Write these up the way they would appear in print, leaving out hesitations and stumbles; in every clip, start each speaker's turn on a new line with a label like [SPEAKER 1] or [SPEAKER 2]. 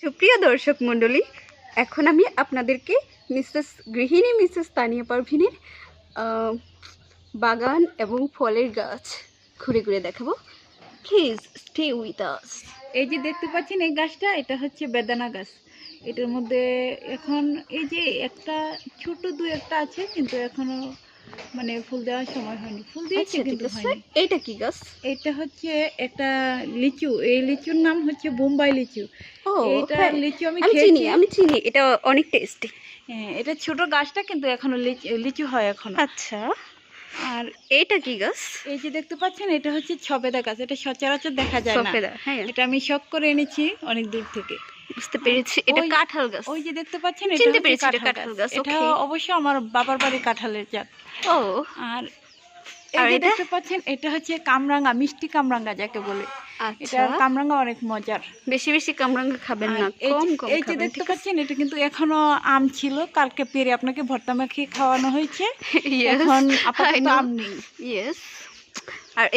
[SPEAKER 1] সুপ্রিয় দর্শক মণ্ডলী, এখন আমি আপনাদেরকে গৃহিণী মিসেস তানিয়া পারভিনের বাগান এবং ফলের গাছ ঘুরে ঘুরে দেখাবো। Please stay with us.
[SPEAKER 2] এই যে দেখতে পাচ্ছেন এই গাছটা, এটা হচ্ছে বেদানা গাছ। এটার মধ্যে এখন এই যে একটা ছোট দুই একটা আছে, কিন্তু এখনো মানে ফুল দেওয়ার সময় হয়নি। ফুল দিয়েছে কিন্তু হয়নি।
[SPEAKER 1] এইটা কি গাছ?
[SPEAKER 2] এটা হচ্ছে একটা লিচু। এই লিচুর নাম হচ্ছে বোম্বাই লিচু। এটা লিচু আমি
[SPEAKER 1] চিনি, এটা অনেক টেস্টি।
[SPEAKER 2] হ্যাঁ, এটা ছোট গাছটা, কিন্তু এখনো লিচু হয় এখনো।
[SPEAKER 1] আচ্ছা, আর এইটা কি গাছ?
[SPEAKER 2] এই যে দেখতে পাচ্ছেন, এটা হচ্ছে ছবেদা গাছ। এটা সচরাচর দেখা যায় না।
[SPEAKER 1] হ্যাঁ,
[SPEAKER 2] এটা আমি শখ করে এনেছি অনেক দূর থেকে।
[SPEAKER 1] বুঝতে পেরেছি, এটা কাঁঠাল গাছ।
[SPEAKER 2] ওই যে দেখতে পাচ্ছেন,
[SPEAKER 1] চিনতে পেরেছি, এটা কাঁঠাল গাছ।
[SPEAKER 2] এটা অবশ্য আমার বাবার বাড়ির কাঁঠালের জাত।
[SPEAKER 1] ও,
[SPEAKER 2] আর এই যে দেখতে পাচ্ছেন, এটা হচ্ছে কামরাঙ্গা, মিষ্টি কামরাঙ্গা যাকে বলে। এটা কামরাঙ্গা অনেক মজার।
[SPEAKER 1] বেশি বেশি কামরাঙ্গা খাবেন না, কম কম
[SPEAKER 2] এই যে দেখতে পাচ্ছেন, এটা কিন্তু এখনো আম ছিল, কালকে পেরে আপনাকে ভর্তা মাখিয়ে খাওয়ানো হয়েছে। এখন আপাতত আম নেই।
[SPEAKER 1] ইয়েস। আর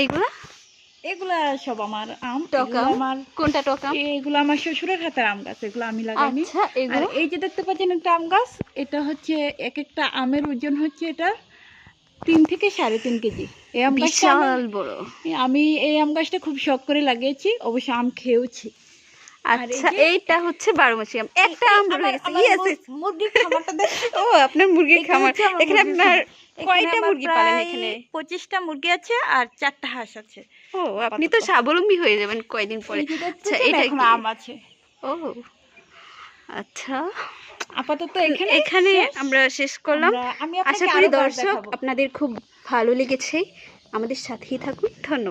[SPEAKER 2] এগুলা সব আমার আম।
[SPEAKER 1] আমার কোনটা টক আম?
[SPEAKER 2] এগুলো আমার শ্বশুরের হাতের আম গাছ, এগুলো আমি লাগাইনি। আর এই যে দেখতে পাচ্ছেন একটা আম গাছ, এটা হচ্ছে এক একটা আমের ওজন হচ্ছে এটা 3 থেকে 3.5 কেজি। এই আম গাছটা
[SPEAKER 1] বিশাল বড়।
[SPEAKER 2] আমি এই আম গাছটা খুব শখ করে লাগিয়েছি, অবশ্য আম খেয়েওছি।
[SPEAKER 1] আচ্ছা, এইটা হচ্ছে 12 মাসি আম। একটা আম হয়ে গেছে। ইয়েস,
[SPEAKER 2] মুরগির খামারটা দেখেন।
[SPEAKER 1] ও, আপনার মুরগির খামার। এখানে আপনার কয়টা মুরগি পালেন? এখানে
[SPEAKER 2] 25টা মুরগি আছে আর 4টা হাঁস আছে।
[SPEAKER 1] ও, আপনি তো স্বাবলম্বী হয়ে যাবেন কয়দিন পরে।
[SPEAKER 2] আচ্ছা, এটা কি আম আছে?
[SPEAKER 1] ও আচ্ছা,
[SPEAKER 2] আপাতত
[SPEAKER 1] এখানে আমরা শেষ করলাম। আশা করি দর্শক আপনাদের খুব ভালো লেগেছে। আমাদের সাথেই থাকুন। ধন্যবাদ।